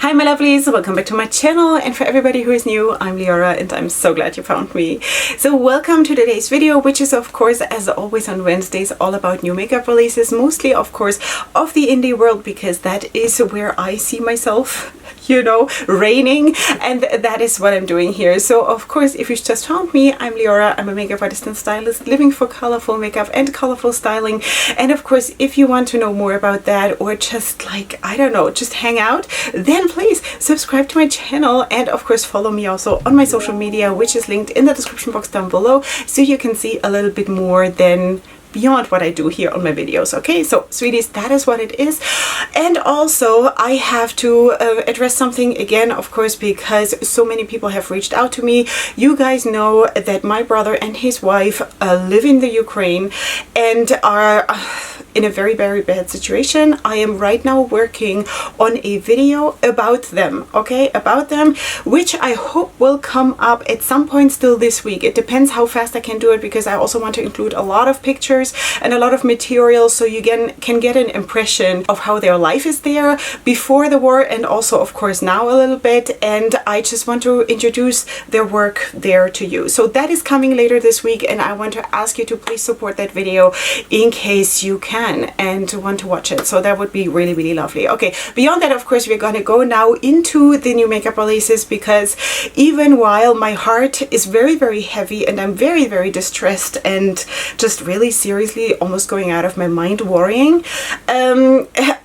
Hi my lovelies, welcome back to my channel, and for everybody who is new, I'm Leorah and I'm so glad you found me. So welcome to today's video, which is of course, as always on Wednesdays, all about new makeup releases, mostly of course of the indie world, because that is where I see myself, you know, reigning, and that is what I'm doing here. So of course, if you just found me, I'm Leorah. I'm a makeup artist and stylist living for colorful makeup and colorful styling. And of course, if you want to know more about that, or just like, I don't know, just hang out, then please subscribe to my channel, and of course follow me also on my social media, which is linked in the description box down below, so you can see a little bit more than beyond what I do here on my videos. Okay, so sweeties, that is what it is. And also I have to address something again, of course, because so many people have reached out to me. You guys know that my brother and his wife live in the Ukraine and are in a very, very bad situation. I am right now working on a video about them, okay, about them, which I hope will come up at some point still this week. It depends how fast I can do it, because I also want to include a lot of pictures and a lot of material, so you can get an impression of how their life is there before the war, and also of course now a little bit. And I just want to introduce their work there to you. So that is coming later this week, and I want to ask you to please support that video in case you can and want to watch it. So that would be really, really lovely. Okay, beyond that, of course, we're going to go now into the new makeup releases, because even while my heart is very, very heavy and I'm very, very distressed and just really seriously almost going out of my mind worrying,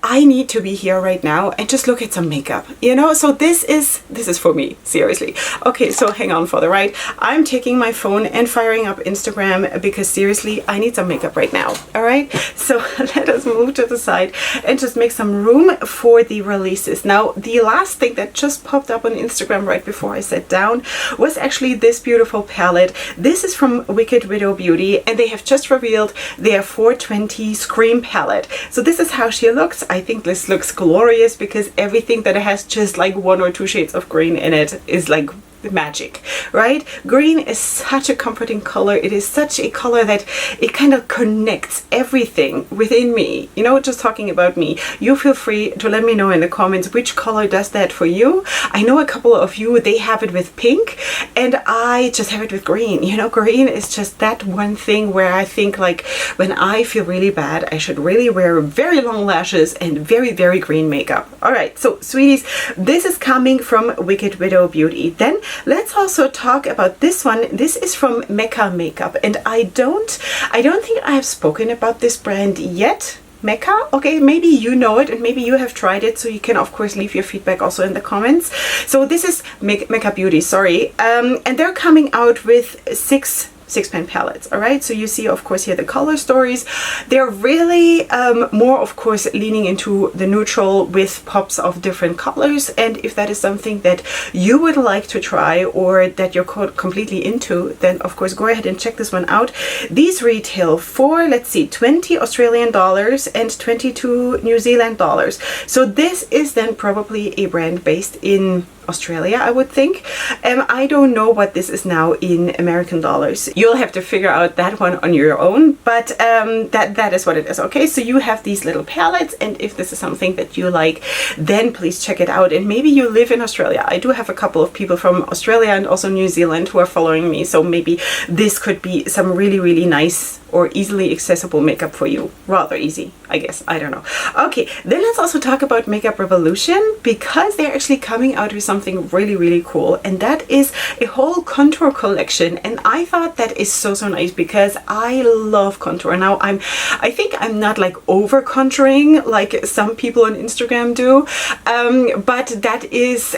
I need to be here right now and just look at some makeup, you know. So this is for me, seriously. Okay, so hang on for the ride. I'm taking my phone and firing up Instagram, because seriously I need some makeup right now. All right, so let us move to the side and just make some room for the releases. Now, the last thing that just popped up on Instagram right before I sat down was actually this beautiful palette. This is from Wicked Widow Beauty, and they have just revealed their 420 Scream palette. So this is how she looks. I think this looks glorious, because everything that has just like 1 or 2 shades of green in it is like magic, right? Green is such a comforting color. It is such a color that it kind of connects everything within me, you know, just talking about me. You feel free to let me know in the comments which color does that for you. I know a couple of you, they have it with pink, and I just have it with green. You know, green is just that one thing where I think, like, when I feel really bad, I should really wear very long lashes and very, very green makeup. All right, so sweeties, this is coming from Wicked Widow Beauty. Then let's also talk about this one. This is from Mecca Makeup, and I don't think I have spoken about this brand yet. Mecca, okay, maybe you know it and maybe you have tried it, so you can of course leave your feedback also in the comments. So this is Mecca Beauty, sorry, and they're coming out with 6-pan palettes. All right, so you see of course here the color stories. They're really more of course leaning into the neutral with pops of different colors, and if that is something that you would like to try or that you're completely into, then of course go ahead and check this one out. These retail for, let's see, 20 Australian dollars and 22 New Zealand dollars. So this is then probably a brand based in Australia, I would think. I don't know what this is now in American dollars. You'll have to figure out that one on your own, but that is what it is. Okay, so you have these little palettes, and if this is something that you like, then please check it out. And maybe you live in Australia. I do have a couple of people from Australia and also New Zealand who are following me, so maybe this could be some really, really nice or easily accessible makeup for you. Rather easy, I guess. I don't know. Okay, then let's also talk about Makeup Revolution, because they're actually coming out with something really, really cool, and that is a whole contour collection. And I thought that is so nice, because I love contour. Now I think I'm not like over contouring like some people on Instagram do, but that is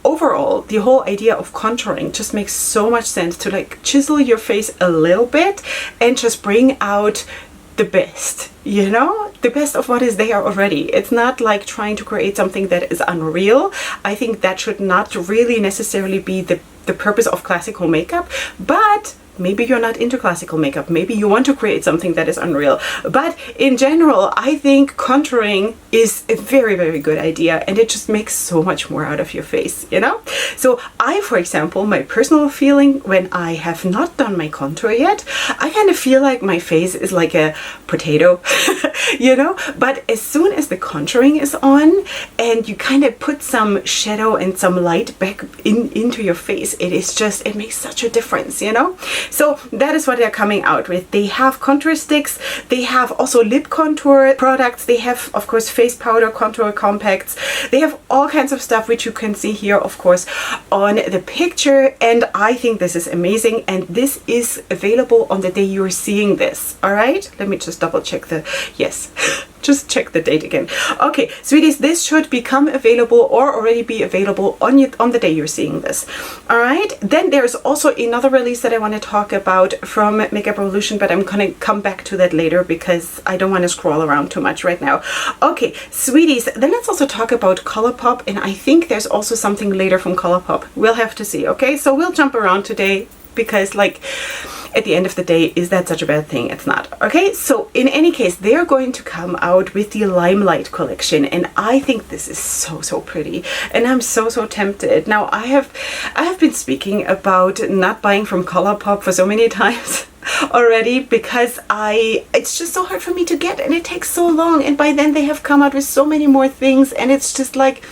overall, the whole idea of contouring just makes so much sense, to like chisel your face a little bit and just bring out the best, you know, the best of what is there already. It's not like trying to create something that is unreal. I think that should not really necessarily be the purpose of classical makeup, but maybe you're not into classical makeup. Maybe you want to create something that is unreal. But in general, I think contouring is a very, very good idea, and it just makes so much more out of your face, you know? So I, for example, my personal feeling when I have not done my contour yet, I kind of feel like my face is like a potato, you know? But as soon as the contouring is on and you kind of put some shadow and some light back into your face, it makes such a difference, you know? So that is what they're coming out with. They have contour sticks, they have also lip contour products, they have, of course, face powder, contour compacts, they have all kinds of stuff which you can see here, of course, on the picture, and I think this is amazing, and this is available on the day you're seeing this. All right, let me just double check yes. Just check the date again. Okay, sweeties, this should become available or already be available on the day you're seeing this. All right, then there's also another release that I want to talk about from Makeup Revolution, but I'm gonna come back to that later because I don't want to scroll around too much right now. Okay, sweeties, then let's also talk about ColourPop, and I think there's also something later from ColourPop. We'll have to see, okay? So we'll jump around today because, like, at the end of the day, is that such a bad thing? It's not. Okay, so in any case, they're going to come out with the Limelight collection, and I think this is so pretty, and I'm so tempted. Now, I have been speaking about not buying from ColourPop for so many times already because it's just so hard for me to get, and it takes so long, and by then they have come out with so many more things, and it's just like,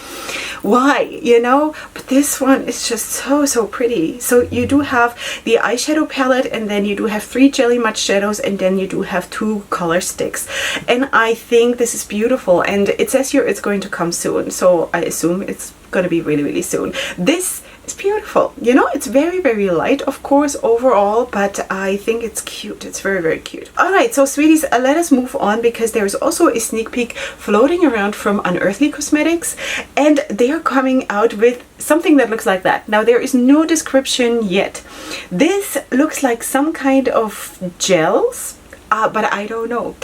why, you know? But this one is just so pretty. So you do have the eyeshadow palette, and then you do have 3 jelly matte shadows, and then you do have 2 color sticks, and I think this is beautiful, and it says here it's going to come soon, so I assume it's going to be really soon. This is beautiful, you know? It's very light, of course, overall, but I think it's cute. It's very cute. All right, so sweeties, let us move on because there's also a sneak peek floating around from Unearthly Cosmetics, and they are coming out with something that looks like that. Now, there is no description yet. This looks like some kind of gels, but I don't know.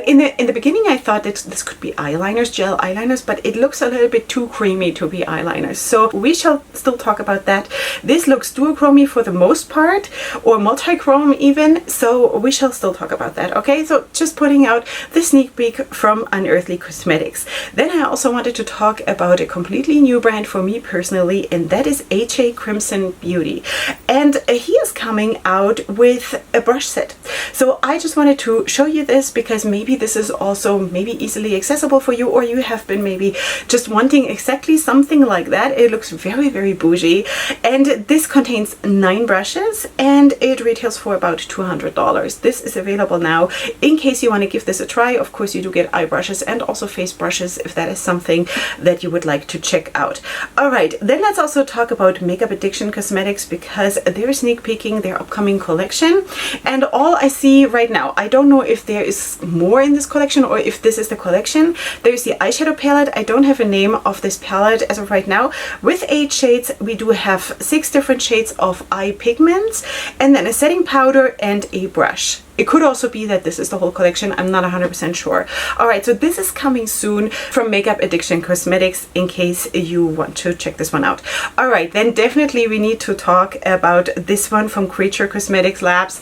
In the beginning, I thought that this could be eyeliners, gel eyeliners, but it looks a little bit too creamy to be eyeliners. So we shall still talk about that. This looks duochromy for the most part, or multi-chrome even. So we shall still talk about that. Okay, so just putting out the sneak peek from Unearthly Cosmetics. Then I also wanted to talk about a completely new brand for me personally, and that is HA Crimson Beauty. And he is coming out with a brush set. So I just wanted to show you this because maybe this is also maybe easily accessible for you, or you have been maybe just wanting exactly something like that. It looks very bougie, and this contains 9 brushes, and it retails for about $200. This is available now in case you want to give this a try. Of course, you do get eye brushes and also face brushes if that is something that you would like to check out. All right, then let's also talk about Makeup Addiction Cosmetics because they're sneak peeking their upcoming collection, and all I see right now, I don't know if there is more in this collection or if this is the collection. There's the eyeshadow palette. I don't have a name of this palette as of right now. With 8 shades, we do have 6 different shades of eye pigments, and then a setting powder and a brush. It could also be that this is the whole collection. I'm not 100% sure. All right, so this is coming soon from Makeup Addiction Cosmetics in case you want to check this one out. All right, then definitely we need to talk about this one from Creature Cosmetics Labs.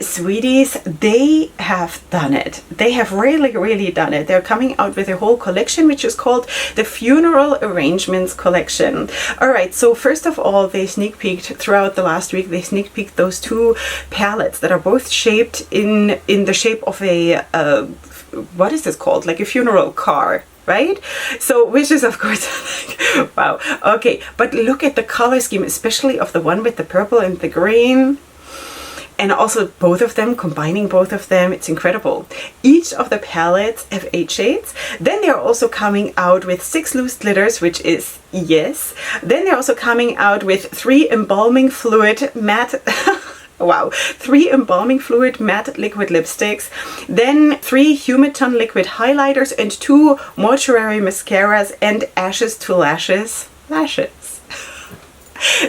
Sweeties, they have done it. They have really done it. They're coming out with a whole collection which is called the Funeral Arrangements Collection. All right, so first of all, they sneak peeked throughout the last week. They sneak peeked those 2 palettes that are both shaped in the shape of a what is this called, like a funeral car, right? So which is of course like, wow, okay, but look at the color scheme, especially of the one with the purple and the green, and also both of them, combining both of them, it's incredible. Each of the palettes have 8 shades. Then they're also coming out with 6 loose glitters, which is yes. Then they're also coming out with 3 embalming fluid matte wow, 3 embalming fluid matte liquid lipsticks, then 3 humid tone liquid highlighters, and 2 mortuary mascaras and ashes to lashes.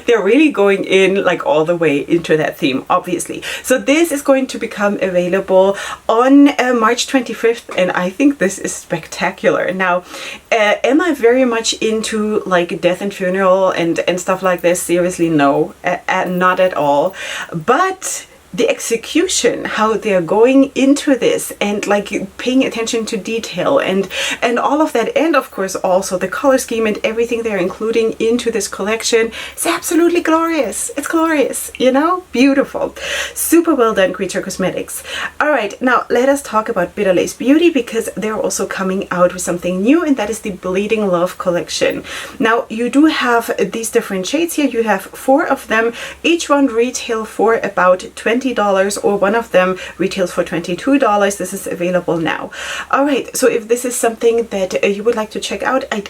they're really going in like all the way into that theme, obviously. So this is going to become available on March 25th, and I think this is spectacular. Now, am I very much into like death and funeral and stuff like this? Seriously, no, not at all. But the execution, how they're going into this and like paying attention to detail and all of that, and of course also the color scheme and everything they're including into this collection is absolutely glorious. It's glorious, you know, beautiful, super well done, Creature Cosmetics. All right, now let us talk about Bitter Lace Beauty, because they're also coming out with something new, and that is the Bleeding Love collection. Now you do have these different shades here. You have 4 of them. Each one retail for about $20, or one of them retails for $22. This is available now. All right, so if this is something that you would like to check out, I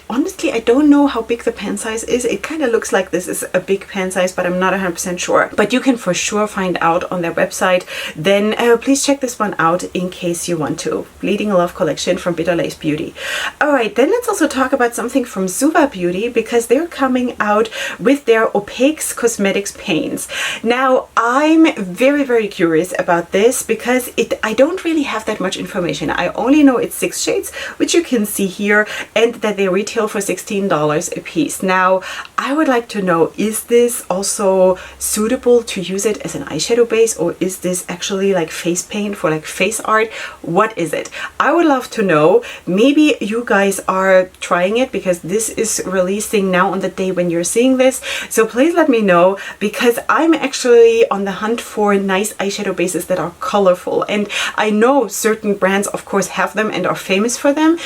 don't know how big the pan size is. It kind of looks like this is a big pan size, but I'm not 100% sure. But you can for sure find out on their website. Then please check this one out in case you want to. Bleeding Love collection from Bitter Lace Beauty. All right, then let's also talk about something from Suva Beauty, because they're coming out with their Opaque Cosmetics paints. Now, I'm very curious about this, because I don't really have that much information. I only know it's 6 shades, which you can see here, and that they retail for $16 a piece. Now, I would like to know, is this also suitable to use it as an eyeshadow base, or is this actually like face paint for like face art? What is it? I would love to know. Maybe you guys are trying it, because this is releasing now on the day when you're seeing this. So please let me know, because I'm actually on the hunt for nice eyeshadow bases that are colorful, and I know certain brands of course have them and are famous for them.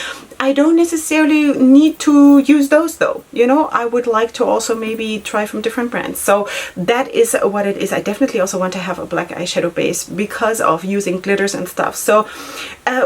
I don't necessarily need to use those though, you know. I would like to also maybe try from different brands. So that is what it is. I definitely also want to have a black eyeshadow base because of using glitters and stuff. So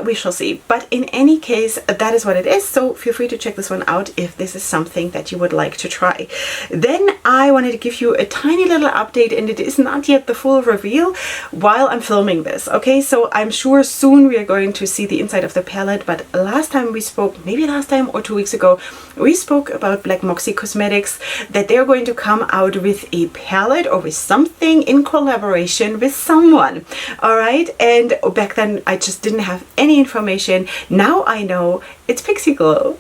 we shall see. But in any case, that is what it is. So feel free to check this one out if this is something that you would like to try. Then I wanted to give you a tiny little update, and it is not yet the full reveal while I'm filming this. Okay, so I'm sure soon we are going to see the inside of the palette, but last time we spoke, maybe last time or 2 weeks ago, we spoke about Black Moxie Cosmetics, that they're going to come out with a palette or with something in collaboration with someone. All right, and back then I just didn't have any information. Now I know it's Pixie Glow.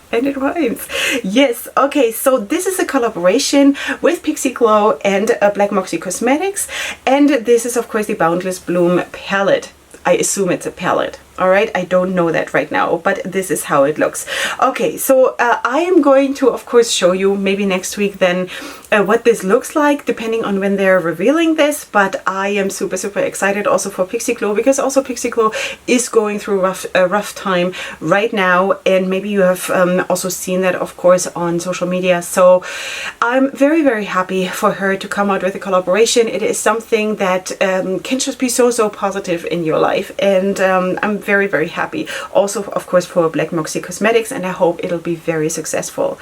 And it rhymes. Yes, okay, so this is a collaboration with Pixie Glow and Black Moxie Cosmetics, and this is of course the Boundless Bloom palette. I assume it's a palette. All right, I don't know that right now, but this is how it looks. Okay, so I am going to of course show you maybe next week then what this looks like, depending on when they're revealing this. But I am super excited also for Pixie Glow, because also Pixie Glow is going through a rough time right now, and maybe you have also seen that of course on social media. So I'm very happy for her to come out with a collaboration. It is something that can just be so positive in your life, and I'm very happy also of course for Black Moxie Cosmetics, and I hope it'll be very successful.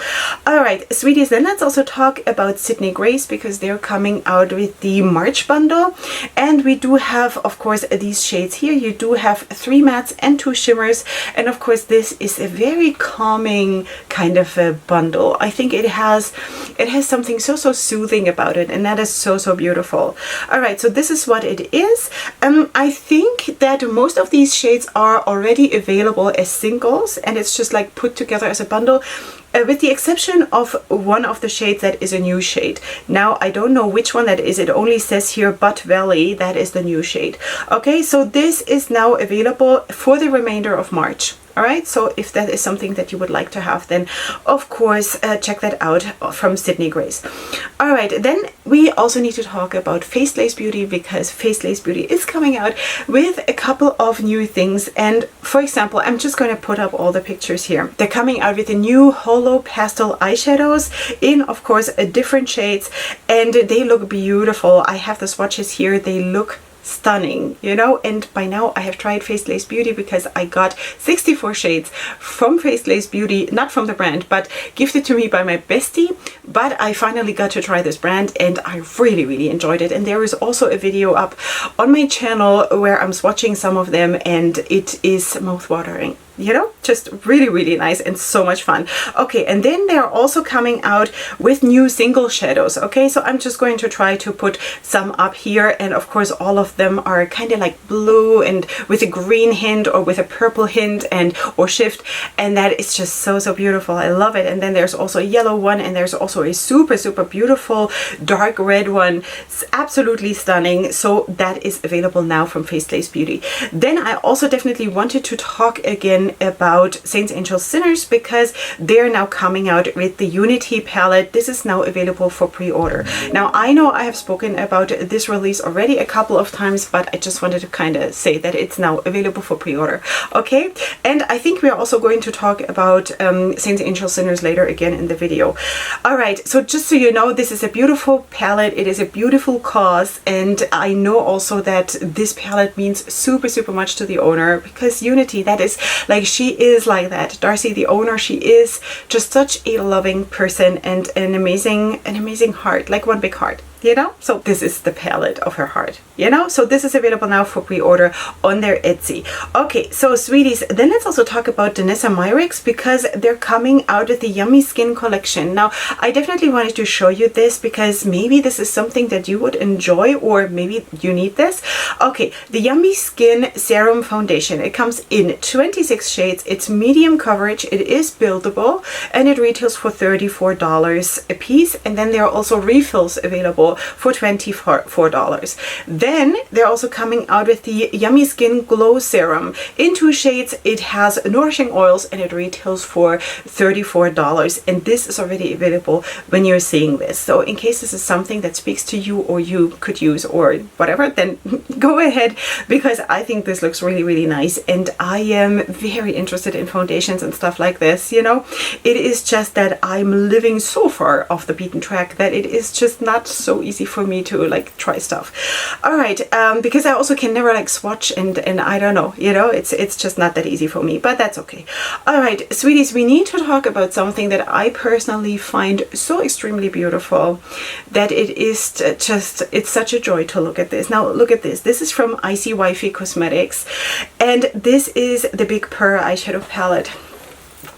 All right, sweeties, then let's also talk about Sydney Grace, because they're coming out with the March bundle, and we do have of course these shades here. You do have 3 mattes and 2 shimmers, and of course this is a very calming kind of a bundle. I think it has something so soothing about it, and that is so beautiful. All right, so this is what it is. I think that most of these shades are already available as singles, and it's just like put together as a bundle, with the exception of one of the shades that is a new shade. Now I don't know which one that is. It only says here Butt Valley. That is the new shade. Okay, so this is now available for the remainder of March. All right, so if that is something that you would like to have, then of course check that out from Sydney Grace. All right, then we also need to talk about Face Lace Beauty, because Face Lace Beauty is coming out with a couple of new things. And for example, I'm just going to put up all the pictures here. They're coming out with the new Holo pastel eyeshadows in of course different shades, and they look beautiful. I have the swatches here. They look stunning, you know. And by now I have tried Face Lace Beauty, because I got 64 shades from Face Lace Beauty, not from the brand, but gifted to me by my bestie. But I finally got to try this brand, and I really enjoyed it. And there is also a video up on my channel where I'm swatching some of them, and it is mouth-watering. you know, just really, really nice and so much fun. Okay, and then they're also coming out with new single shadows. Okay, so I'm just going to try to put some up here, and of course all of them are kind of like blue and with a green hint or with a purple hint and or shift, and that is just so, so beautiful. I love it. And then there's also a yellow one, and there's also a super, super beautiful dark red one. It's absolutely stunning. So that is available now from Facelace Beauty. Then I also definitely wanted to talk again about Saints, Angels, Sinners, because they're now coming out with the Unity palette. This is now available for pre-order. Now I know I have spoken about this release already a couple of times, but I just wanted to kind of say that it's now available for pre-order. Okay, and I think we're also going to talk about Saints, Angels, Sinners later again in the video. All right, so just so you know, this is a beautiful palette. It is a beautiful cause, and I know also that this palette means super, super much to the owner, because Unity, that is like, she is like that. Darcy, the owner, she is just such a loving person and an amazing heart, like one big heart, you know? So this is the palette of her heart, you know? So this is available now for pre-order on their Etsy. Okay, so sweeties, then let's also talk about Myrics, because they're coming out with the Yummy Skin collection. Now, I definitely wanted to show you this because maybe this is something that you would enjoy, or maybe you need this. Okay, the Yummy Skin Serum Foundation. It comes in 26 shades. It's medium coverage. It is buildable, and it retails for $34 a piece. And then there are also refills available for $24. Then they're also coming out with the Yummy Skin Glow Serum in 2 shades. It has nourishing oils, and it retails for $34, and this is already available when you're seeing this. So in case this is something that speaks to you or you could use or whatever, then go ahead, because I think this looks really, really nice, and I am very interested in foundations and stuff like this, you know. It is just that I'm living so far off the beaten track that it is just not so easy for me to like try stuff. All right, because I also can never like swatch and I don't know, you know, it's just not that easy for me, but that's okay. All right, sweeties, we need to talk about something that I personally find so extremely beautiful that it is just, it's such a joy to look at this. Now look at this. This is from Icy Wifey Cosmetics, and this is the Big Purr eyeshadow palette.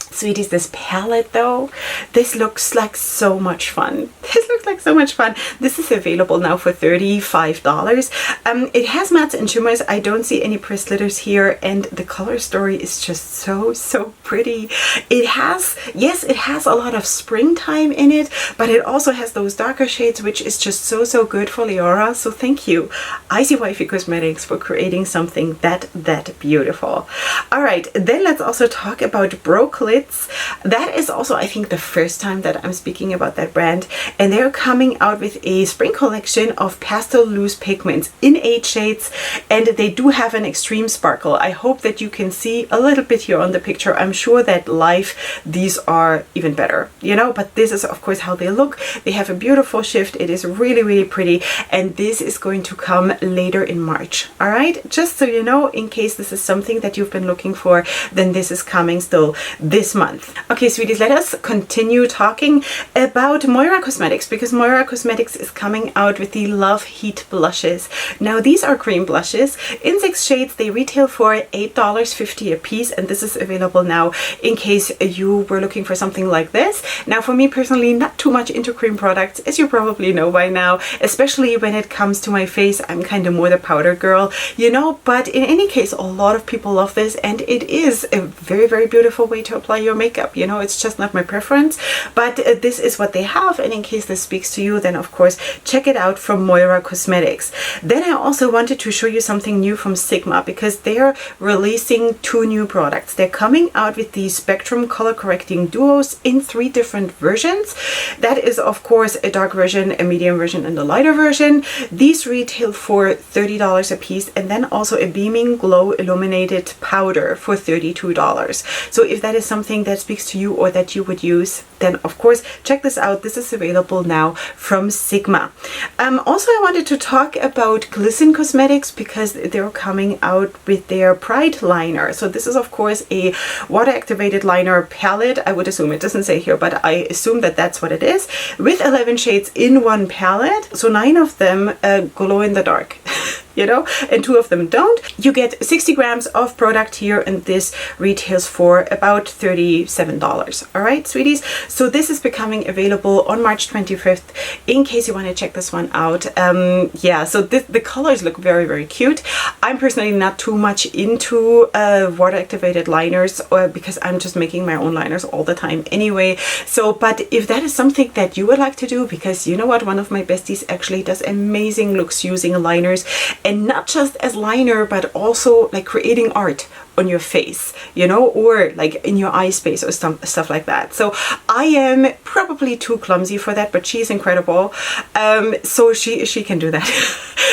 Sweeties, this palette though, this looks like so much fun. This looks like so much fun. This is available now for $35. It has mattes and shimmers. I don't see any pressed glitters here, and the color story is just so, so pretty. It has, yes, it has a lot of springtime in it, but it also has those darker shades, which is just so, so good for Leorah. So thank you, Icy Wifey Cosmetics, for creating something that beautiful. All right, then let's also talk about Broke Lit. That is also, I think, the first time that I'm speaking about that brand, and they're coming out with a spring collection of pastel loose pigments in 8 shades, and they do have an extreme sparkle. I hope that you can see a little bit here on the picture. I'm sure that live these are even better, you know, but this is of course how they look. They have a beautiful shift. It is really, really pretty, and this is going to come later in March. All right, just so you know, in case this is something that you've been looking for, then this is coming still this month. Okay, sweeties, let us continue talking about LEORAHCOSMETICS, because LEORAHCOSMETICS is coming out with the Love Heat blushes. Now these are cream blushes in 6 shades. They retail for $8.50 a piece, and this is available now in case you were looking for something like this. Now for me personally, not too much into cream products, as you probably know by now, especially when it comes to my face. I'm kind of more the powder girl, you know, but in any case, a lot of people love this, and it is a very, very beautiful way to apply your makeup. You know, it's just not my preference, but this is what they have, and in case this speaks to you, then of course check it out from LEORAHCOSMETICS. Then I also wanted to show you something new from Sigma, because they're releasing 2 new products. They're coming out with the Spectrum color correcting duos in 3 different versions. That is of course a dark version, a medium version, and a lighter version. These retail for $30 a piece, and then also a Beaming Glow Illuminated Powder for $32. So if that is something that speaks to you or that you would use, then of course check this out. This is available now from Sigma. Also, I wanted to talk about Glisten Cosmetics, because they're coming out with their Pride liner. So this is of course a water activated liner palette. I would assume, it doesn't say here, but I assume that that's what it is, with 11 shades in one palette. So 9 of them glow in the dark. you know, and 2 of them don't. You get 60 grams of product here, and this retails for about $37. All right, sweeties. So this is becoming available on March 25th in case you want to check this one out. Yeah, so the colors look very, very cute. I'm personally not too much into water activated liners because I'm just making my own liners all the time anyway. So, but if that is something that you would like to do, because you know what, one of my besties actually does amazing looks using liners, and not just as liner, but also like creating art on your face, you know, or like in your eye space or stuff like that. So I am probably too clumsy for that, but she's incredible. So she can do that.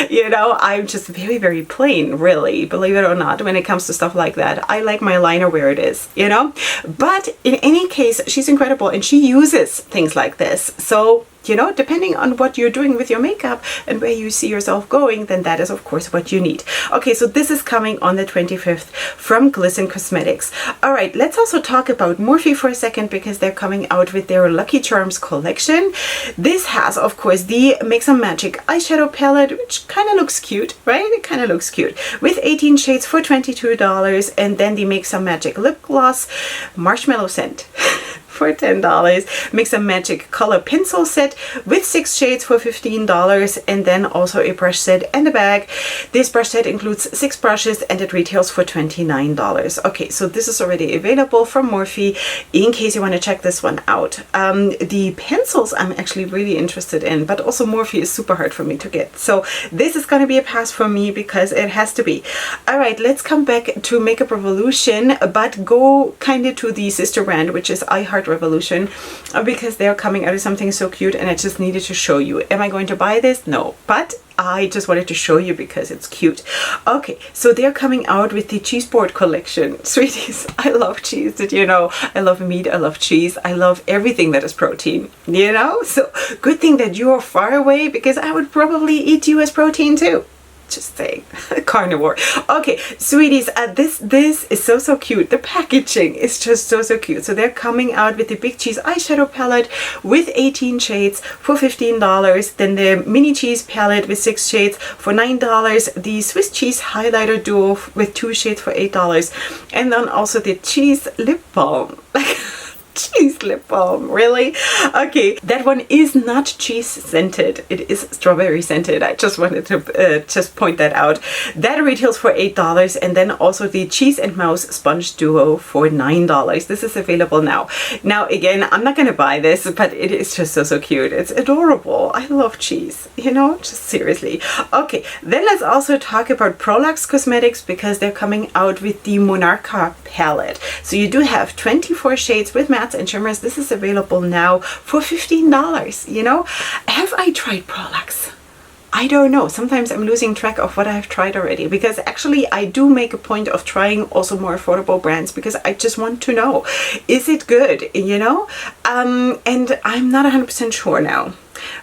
You know, I'm just very, very plain, really, believe it or not, when it comes to stuff like that. I like my liner where it is, you know, but in any case, she's incredible, and she uses things like this. So, you know, depending on what you're doing with your makeup and where you see yourself going, then that is of course what you need. Okay, so this is coming on the 25th from CXC Cosmetics. All right, let's also talk about Morphe for a second, because they're coming out with their Lucky Charms collection. This has of course the Make Some Magic eyeshadow palette, which kind of looks cute, right? It kind of looks cute, with 18 shades for $22, and then the Make Some Magic lip gloss marshmallow scent for $10. Make Some Magic color pencil set with 6 shades for $15, and then also a brush set and a bag. This brush set includes 6 brushes, and it retails for $29. Okay, so this is already available from Morphe in case you want to check this one out. The pencils I'm actually really interested in, but also Morphe is super hard for me to get. So this is going to be a pass for me because it has to be. All right, let's come back to Makeup Revolution, but go kind of to the sister brand, which is I Heart Revolution, because they're coming out with something so cute, and I just needed to show you. Am I going to buy this? No, but I just wanted to show you because it's cute. Okay, so they're coming out with the cheese board collection. Sweeties, I love cheese. Did you know? I love meat, I love cheese, I love everything that is protein, you know? So good thing that you are far away, because I would probably eat you as protein too. Just saying. Carnivore. Okay, sweeties, this is so cute. The packaging is just so cute. So they're coming out with the Big Cheese eyeshadow palette with 18 shades for $15. Then the Mini Cheese palette with 6 shades for $9. The Swiss Cheese highlighter duo with 2 shades for $8. And then also the cheese lip balm. Cheese lip balm, really? Okay, that one is not cheese scented. It is strawberry scented. I just wanted to just point that out. That retails for $8, and then also the Cheese and Mouse sponge duo for $9. This is available now. Now again, I'm not gonna buy this, but it is just so cute. It's adorable. I love cheese, you know, just seriously. Okay, then let's also talk about Prolux Cosmetics, because they're coming out with the Monarcha palette. So you do have 24 shades with matte and shimmers. This is available now for $15. You know, have I tried Prolux? I don't know. Sometimes I'm losing track of what I've tried already, because actually I do make a point of trying also more affordable brands, because I just want to know, is it good, you know? And I'm not 100% sure now.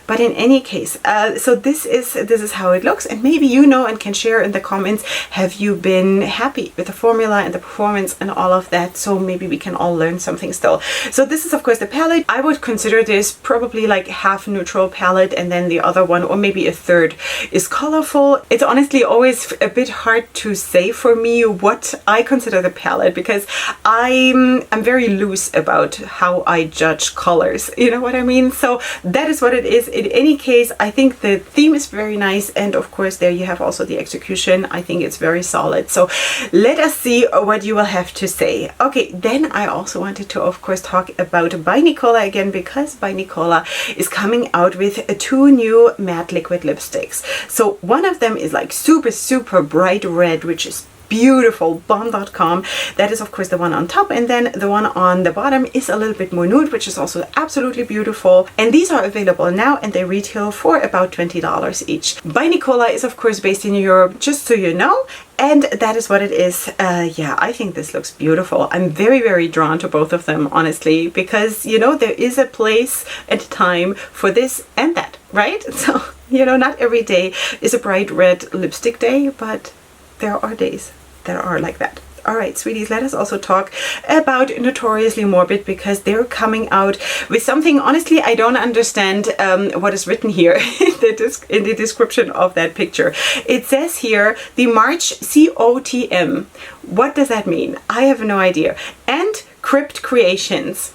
But in any case, so this is how it looks, and maybe you know and can share in the comments, have you been happy with the formula and the performance and all of that? So maybe we can all learn something still. So this is of course the palette. I would consider this probably like half neutral palette, and then the other one, or maybe a third, is colorful. It's honestly always a bit hard to say for me what I consider the palette, because I'm very loose about how I judge colors, you know what I mean? So that is what it is. In any case, I think the theme is very nice, and of course there you have also the execution. I think it's very solid. So let us see what you will have to say. Okay, then I also wanted to of course talk about By Nicola again, because By Nicola is coming out with 2 new matte liquid lipsticks. So one of them is like super bright red, which is beautiful, bomb.com. That is of course the one on top, and then the one on the bottom is a little bit more nude, which is also absolutely beautiful. And these are available now, and they retail for about $20 each. By Nicola is of course based in Europe, just so you know, and that is what it is. Yeah, I think this looks beautiful. I'm very drawn to both of them, honestly, because you know, there is a place and time for this and that, right? So you know, not every day is a bright red lipstick day, but there are days that are like that. All right, sweeties, let us also talk about Notoriously Morbid, because they're coming out with something, honestly, I don't understand what is written here in the description of that picture. It says here, the March COTM. What does that mean? I have no idea. And Crypt Creations.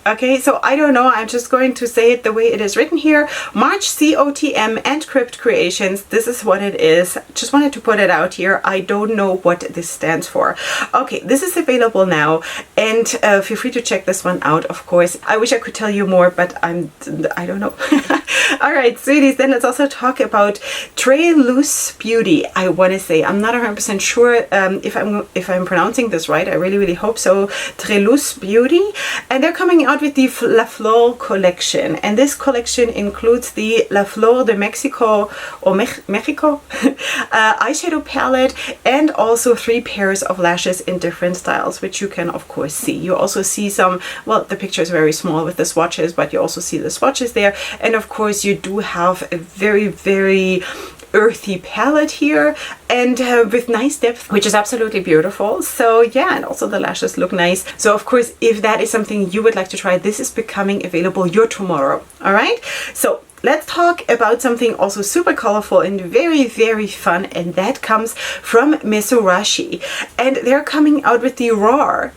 Okay, so I don't know, I'm just going to say it the way it is written here. March COTM and Crypt Creations, this is what it is. Just wanted to put it out here. I don't know what this stands for. Okay, this is available now, and feel free to check this one out, of course. I wish I could tell you more, but I don't know. All right, sweeties, then let's also talk about Très Loose Beauty. I want to say, I'm not 100% sure if I'm pronouncing this right. I really hope so. Très Loose Beauty, and they're coming out with the La Flor collection, and this collection includes the La Flor de Mexico or Mexico eyeshadow palette, and also 3 pairs of lashes in different styles, which you can of course see. You also see some, well, the picture is very small with the swatches, but you also see the swatches there, and of course you do have a very earthy palette here, and with nice depth, which is absolutely beautiful. So yeah, and also the lashes look nice. So of course, if that is something you would like to try, this is becoming available your tomorrow. All right, so let's talk about something also super colorful and very fun, and that comes from Mesurashi, and they're coming out with the Roar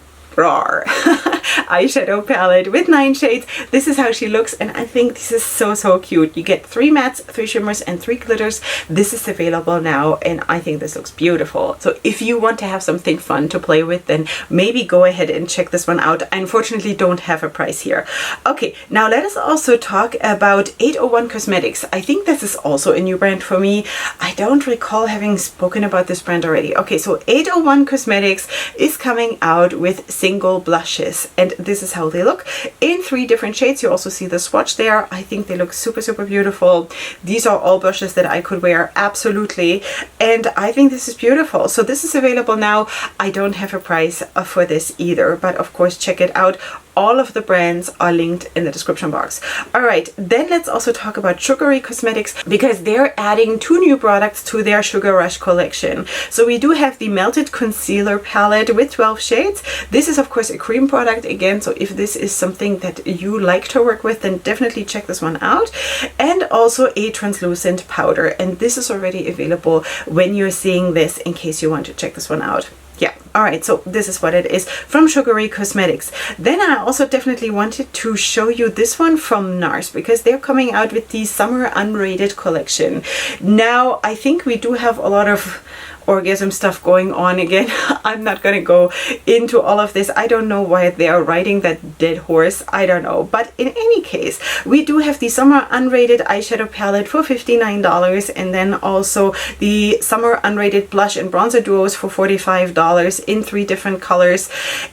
eyeshadow palette with 9 shades. This is how she looks, and I think this is so cute. You get 3 mattes, 3 shimmers, and 3 glitters. This is available now, and I think this looks beautiful. So if you want to have something fun to play with, then maybe go ahead and check this one out. I unfortunately don't have a price here. Okay, now let us also talk about 801 Cosmetics. I think this is also a new brand for me. I don't recall having spoken about this brand already. Okay, so 801 Cosmetics is coming out with single blushes, and this is how they look in 3 different shades. You also see the swatch there. I think they look super beautiful. These are all blushes that I could wear, absolutely, and I think this is beautiful. So this is available now. I don't have a price for this either, but of course check it out. All of the brands are linked in the description box. All right, then let's also talk about Sugary Cosmetics, because they're adding 2 new products to their Sugar Rush collection. So we do have the Melted Concealer palette with 12 shades. This is of course a cream product again, so if this is something that you like to work with, then definitely check this one out. And also a translucent powder, and this is already available when you're seeing this, in case you want to check this one out. Yeah, all right, so this is what it is from Sugary Cosmetics. Then I also definitely wanted to show you this one from NARS, because they're coming out with the Summer Unrated collection. Now, I think we do have a lot of orgasm stuff going on again. I'm not gonna go into all of this. I don't know why they are riding that dead horse. I don't know. But in any case, we do have the Summer Unrated eyeshadow palette for $59, and then also the Summer Unrated blush and bronzer duos for $45 in 3 different colors.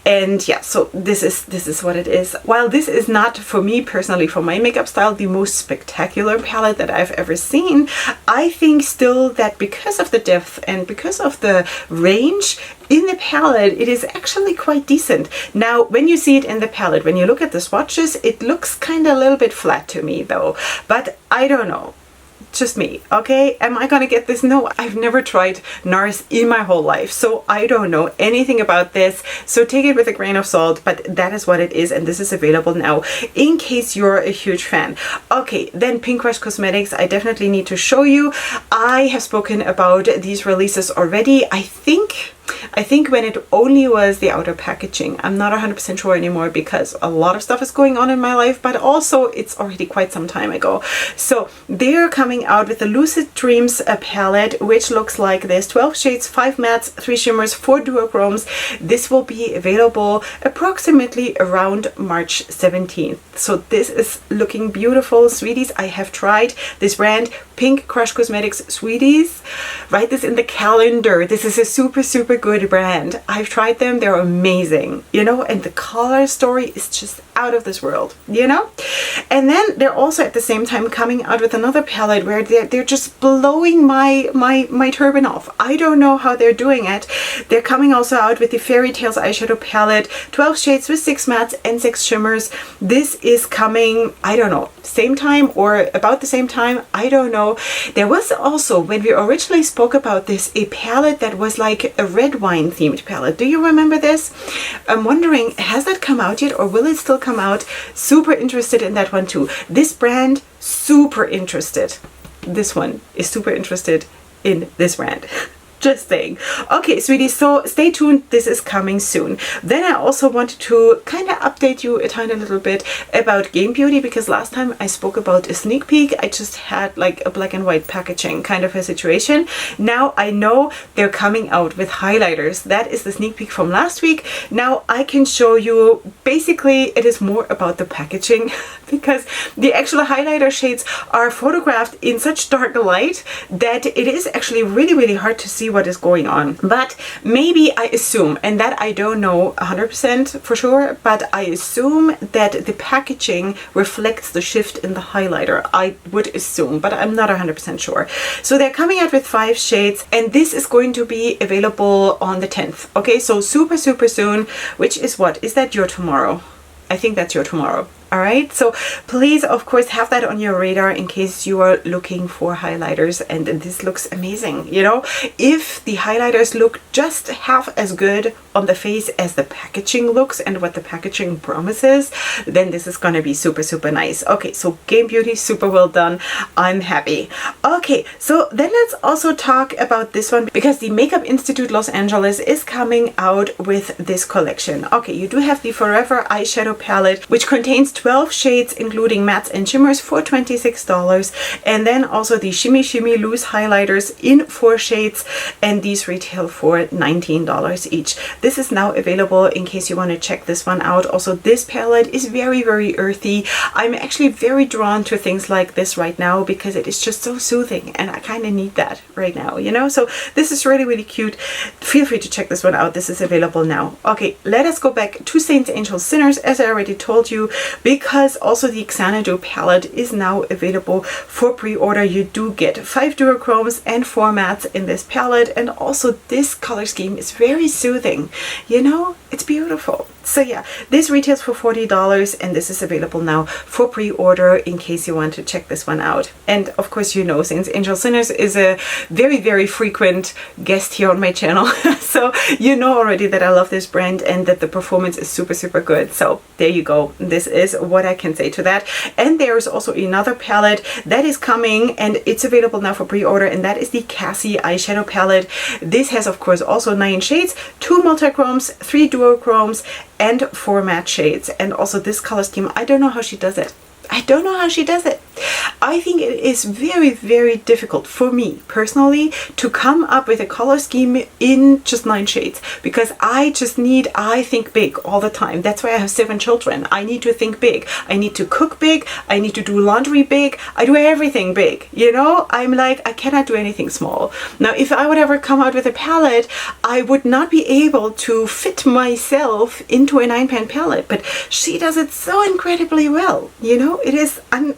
And yeah, so this is what it is. While this is not, for me personally, for my makeup style, the most spectacular palette that I've ever seen, I think still that because of the depth and because of the range in the palette, it is actually quite decent. Now, when you see it in the palette, when you look at the swatches, it looks kind of a little bit flat to me though, but I don't know. Just me, okay? Am I gonna get this? No, I've never tried NARS in my whole life, so I don't know anything about this, so take it with a grain of salt, but that is what it is, and this is available now in case you're a huge fan. Okay, then Pink Rush Cosmetics, I definitely need to show you. I have spoken about these releases already. I think when it only was the outer packaging. I'm not 100% sure anymore, because a lot of stuff is going on in my life, but also it's already quite some time ago. So they're coming out with the Lucid Dreams palette, which looks like this: 12 shades, 5 mattes, 3 shimmers, 4 duochromes. This will be available approximately around March 17th. So this is looking beautiful, sweeties. I have tried this brand, Pink Crush Cosmetics, sweeties. Write this in the calendar. This is a super good brand. I've tried them. They're amazing, you know, and the color story is just out of this world, you know. And then they're also at the same time coming out with another palette where they're just blowing my turban off. I don't know how they're doing it. They're coming also out with the Fairy Tales eyeshadow palette, 12 shades with 6 mattes and 6 shimmers. This is coming, I don't know, same time or about the same time, I don't know. There was also, when we originally spoke about this, a palette that was like a red wine themed palette. Do you remember this? I'm wondering, has that come out yet or will it still come out? Super interested in that one too. This brand, super interested. This one is super interested in this brand. Just saying. Okay, sweeties, so stay tuned. This is coming soon. Then I also wanted to kind of update you a tiny little bit about Game Beauty, because last time I spoke about a sneak peek, I just had like a black and white packaging kind of a situation. Now I know they're coming out with highlighters. That is the sneak peek from last week. Now I can show you, basically it is more about the packaging because the actual highlighter shades are photographed in such dark light that it is actually really, really hard to see what is going on. But maybe I assume, and that I don't know 100% for sure, but I assume that the packaging reflects the shift in the highlighter. I would assume, but I'm not 100% sure. So they're coming out with 5 shades, and this is going to be available on the 10th. Okay, so super, super soon, which is what? Is that your tomorrow? I think that's your tomorrow. All right, so please, of course, have that on your radar in case you are looking for highlighters. And this looks amazing. You know, if the highlighters look just half as good on the face as the packaging looks and what the packaging promises, then this is going to be super, super nice. Okay, so Game Beauty, super well done. I'm happy. Okay, so then let's also talk about this one, because the Makeup Institute Los Angeles is coming out with this collection. Okay, you do have the Forever eyeshadow palette, which contains 12 shades including mattes and shimmers for $26, and then also the Shimmy Shimmy loose highlighters in 4 shades, and these retail for $19 each. This is now available in case you want to check this one out. Also, this palette is very, very earthy. I'm actually very drawn to things like this right now because it is just so soothing, and I kind of need that right now, you know? So this is really, really cute. Feel free to check this one out. This is available now. Okay, let us go back to Saints, Angels, Sinners, as I already told you, because also the Xanadu palette is now available for pre-order. You do get 5 duochromes and 4 mattes in this palette, and also this color scheme is very soothing. You know, it's beautiful. So yeah, this retails for $40, and this is available now for pre-order in case you want to check this one out. And of course, you know, Saints, Angels, Sinners is a very, very frequent guest here on my channel. So you know already that I love this brand and that the performance is super, super good. So there you go. This is what I can say to that. And there is also another palette that is coming, and it's available now for pre-order, and that is the Cassie eyeshadow palette. This has, of course, also 9 shades, 2 multichromes, 3 duochromes, and 4 matte shades. And also this color scheme, I don't know how she does it. I don't know how she does it. I think it is very, very difficult for me personally to come up with a color scheme in just 9 shades, because I think big all the time. That's why I have 7 children. I need to think big. I need to cook big. I need to do laundry big. I do everything big. You know, I'm like, I cannot do anything small. Now, if I would ever come out with a palette, I would not be able to fit myself into a 9-pan palette, but she does it so incredibly well. You know, it is, I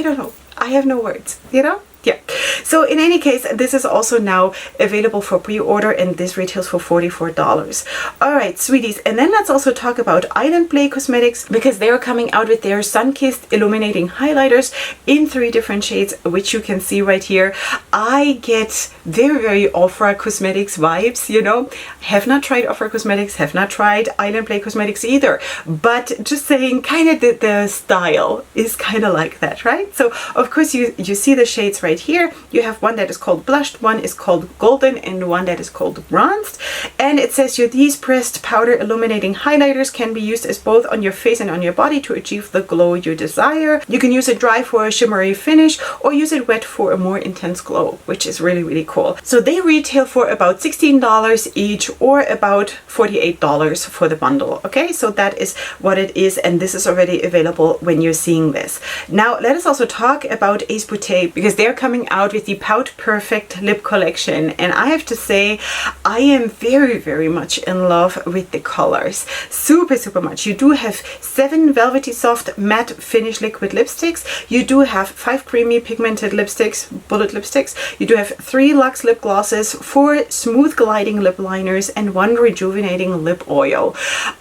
don't know. I have no words, you know? Yeah. So in any case, this is also now available for pre-order, and this retails for $44. All right, sweeties. And then let's also talk about Island Play Cosmetics, because they are coming out with their Sun-Kissed Illuminating Highlighters in 3 different shades, which you can see right here. I get very, very LEORAHCOSMETICS vibes, you know. Have not tried LEORAHCOSMETICS, have not tried Island Play Cosmetics either, but just saying kind of the style is kind of like that, right? So of course you see the shades right here. You have one that is called Blushed, one is called Golden, and one that is called Bronzed. And it says here, these pressed powder illuminating highlighters can be used as both on your face and on your body to achieve the glow you desire. You can use it dry for a shimmery finish or use it wet for a more intense glow, which is really, really cool. So they retail for about $16 each, or about $48 for the bundle. Okay, so that is what it is, and this is already available when you're seeing this. Now let us also talk about Ace Beauté, because they're coming out with the Pout Perfect Lip Collection, and I have to say I am very, very much in love with the colors. Super, super much. You do have 7 velvety soft matte finish liquid lipsticks. You do have 5 creamy pigmented lipsticks, bullet lipsticks. You do have 3 luxe lip glosses, 4 smooth gliding lip liners, and 1 rejuvenating lip oil.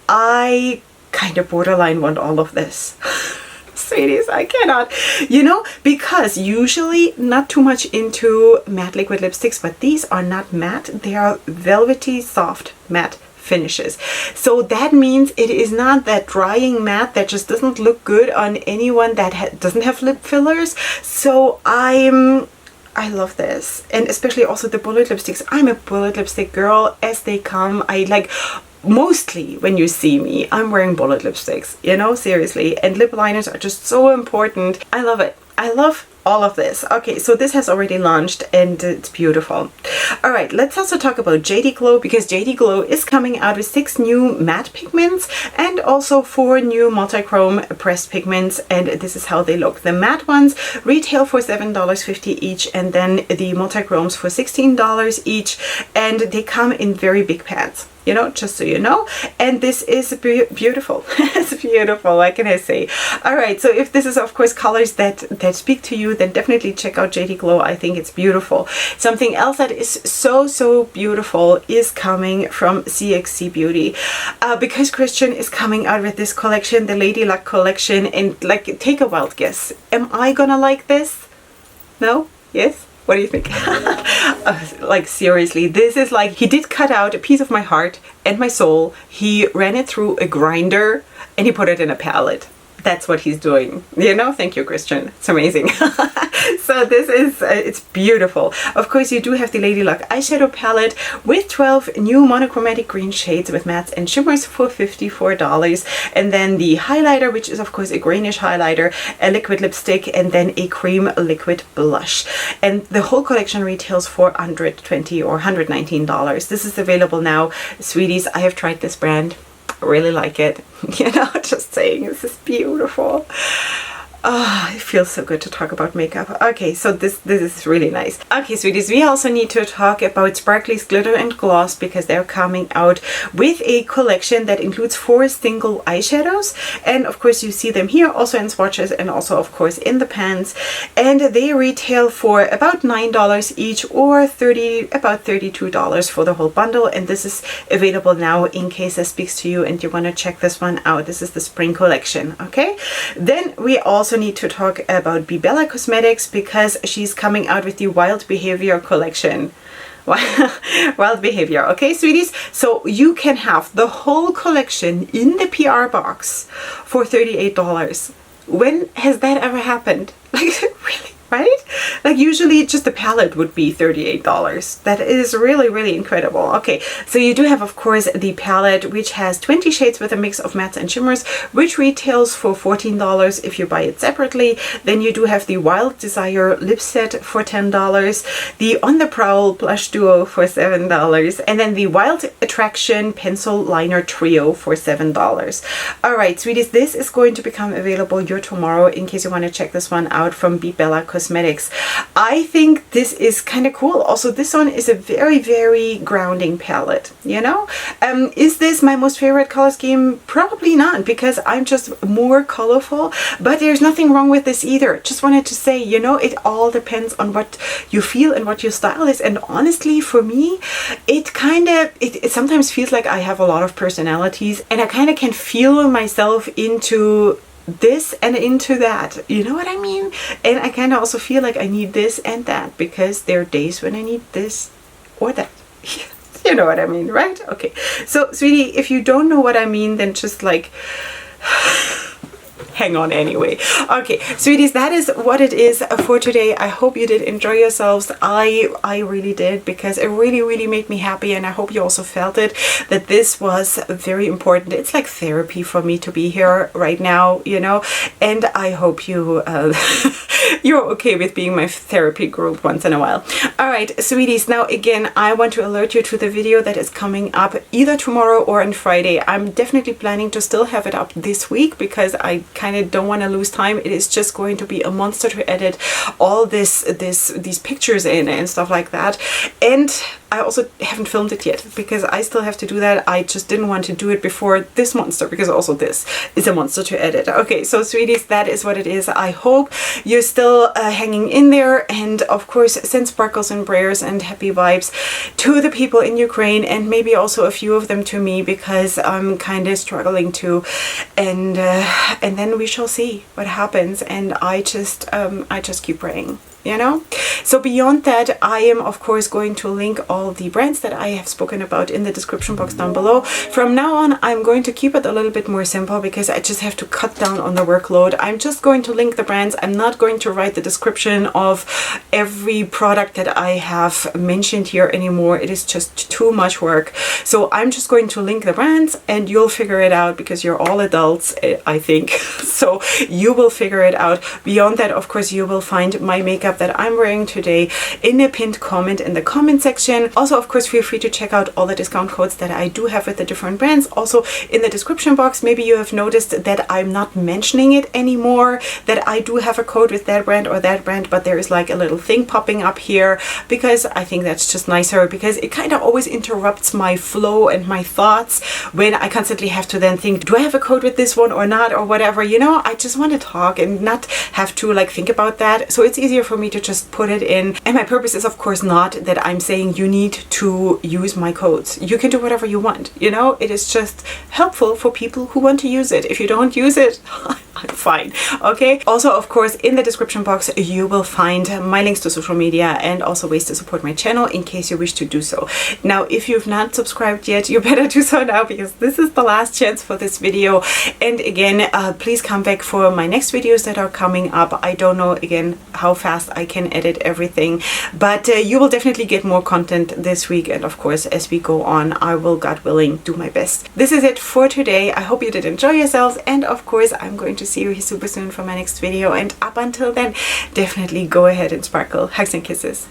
I kind of borderline want all of this. Sweeties, I cannot, you know, because usually not too much into matte liquid lipsticks, but these are not matte. They are velvety soft matte finishes. So that means it is not that drying matte that just doesn't look good on anyone that doesn't have lip fillers. So I love this, and especially also the bullet lipsticks. I'm a bullet lipstick girl as they come. I like, mostly when you see me, I'm wearing bullet lipsticks, you know, seriously. And lip liners are just so important. I love it. I love all of this. Okay, so this has already launched and it's beautiful. All right, let's also talk about JD Glow, because JD Glow is coming out with 6 new matte pigments and also 4 new multi-chrome pressed pigments, and this is how they look. The matte ones retail for $7.50 each, and then the multi-chromes for $16 each, and they come in very big pans, you know, just so you know. And this is beautiful. It's beautiful, what can I say? All right, so if this is of course colors that speak to you, then definitely check out JD Glow. I think it's beautiful. Something else that is so beautiful is coming from CXC Beauty, because Christian is coming out with this collection, the Lady Luck collection, and like, take a wild guess. Am I gonna like this? No? Yes? What do you think? Like, seriously, this is like, he did cut out a piece of my heart and my soul. He ran it through a grinder and he put it in a palette. That's what he's doing, you know. Thank you, Christian. It's amazing. So this is it's beautiful. Of course, you do have the Lady Luck eyeshadow palette with 12 new monochromatic green shades with mattes and shimmers for $54, and then the highlighter, which is of course a greenish highlighter, a liquid lipstick, and then a cream liquid blush. And the whole collection retails for $120 or $119. This is available now, sweeties. I have tried this brand. Really like it, you know, just saying, this is beautiful. Oh, it feels so good to talk about makeup. Okay, so this is really nice. Okay, sweeties, we also need to talk about Sparkly's Glitter and Gloss, because they're coming out with a collection that includes 4 single eyeshadows. And of course, you see them here also in swatches and also of course in the pans. And they retail for about $9 each, or about $32 for the whole bundle. And this is available now in case that speaks to you and you want to check this one out. This is the spring collection, okay? Then we also need to talk about Jybel Cosmetics, because she's coming out with the Wild Behavior collection. Wild Behavior, okay, sweeties? So you can have the whole collection in the PR box for $38. When has that ever happened? Like, really? Right? Like, usually just the palette would be $38. That is really, really incredible. Okay, so you do have, of course, the palette, which has 20 shades with a mix of mattes and shimmers, which retails for $14 if you buy it separately. Then you do have the Wild Desire lip set for $10, the On the Prowl blush duo for $7, and then the Wild Attraction pencil liner trio for $7. All right, sweeties, this is going to become available here tomorrow in case you want to check this one out from Jybel Cosmetics. I think this is kind of cool. Also, this one is a very, very grounding palette, you know? Is this my most favorite color scheme? Probably not, because I'm just more colorful, but there's nothing wrong with this either. Just wanted to say, you know, it all depends on what you feel and what your style is. And honestly, for me, it sometimes feels like I have a lot of personalities, and I kind of can feel myself into this and into that, you know what I mean? And I kind of also feel like I need this and that, because there are days when I need this or that. You know what I mean, right? Okay, so sweetie, if you don't know what I mean, then just like hang on anyway. Okay, sweeties, that is what it is for today. I hope you did enjoy yourselves. I really did, because it really made me happy, and I hope you also felt it, that this was very important. It's like therapy for me to be here right now, you know, and I hope you you're okay with being my therapy group once in a while. All right, sweeties. Now, again, I want to alert you to the video that is coming up either tomorrow or on Friday. I'm definitely planning to still have it up this week because I kind of don't want to lose time. It is just going to be a monster to edit all these pictures in and stuff like that. And I also haven't filmed it yet because I still have to do that. I just didn't want to do it before this monster because also this is a monster to edit. Okay, so sweeties, that is what it is. I hope you're still hanging in there, and of course send sparkles and prayers and happy vibes to the people in Ukraine, and maybe also a few of them to me because I'm kind of struggling too. And then we shall see what happens. And I just keep praying. You know? So beyond that, I am of course going to link all the brands that I have spoken about in the description box down below. From now on, I'm going to keep it a little bit more simple because I just have to cut down on the workload. I'm just going to link the brands. I'm not going to write the description of every product that I have mentioned here anymore. It is just too much work. So I'm just going to link the brands and you'll figure it out because you're all adults, I think. So you will figure it out. Beyond that, of course, you will find my makeup that I'm wearing today in a pinned comment in the comment section. Also, of course, feel free to check out all the discount codes that I do have with the different brands. Also in the description box, maybe you have noticed that I'm not mentioning it anymore, that I do have a code with that brand or that brand, but there is like a little thing popping up here because I think that's just nicer, because it kind of always interrupts my flow and my thoughts when I constantly have to then think, do I have a code with this one or not, or whatever, you know? I just want to talk and not have to like think about that. So it's easier for me to just put it in. And my purpose is of course not that I'm saying you need to use my codes. You can do whatever you want, you know? It is just helpful for people who want to use it. If you don't use it, I'm fine. Okay. Also, of course, in the description box, you will find my links to social media and also ways to support my channel in case you wish to do so. Now, if you've not subscribed yet, you better do so now because this is the last chance for this video. And again, please come back for my next videos that are coming up. I don't know again how fast I can edit everything, but you will definitely get more content this week. And of course, as we go on, I will, God willing, do my best. This is it for today. I hope you did enjoy yourselves. And of course, I'm going to see you super soon for my next video. And up until then, definitely go ahead and sparkle. Hugs and kisses.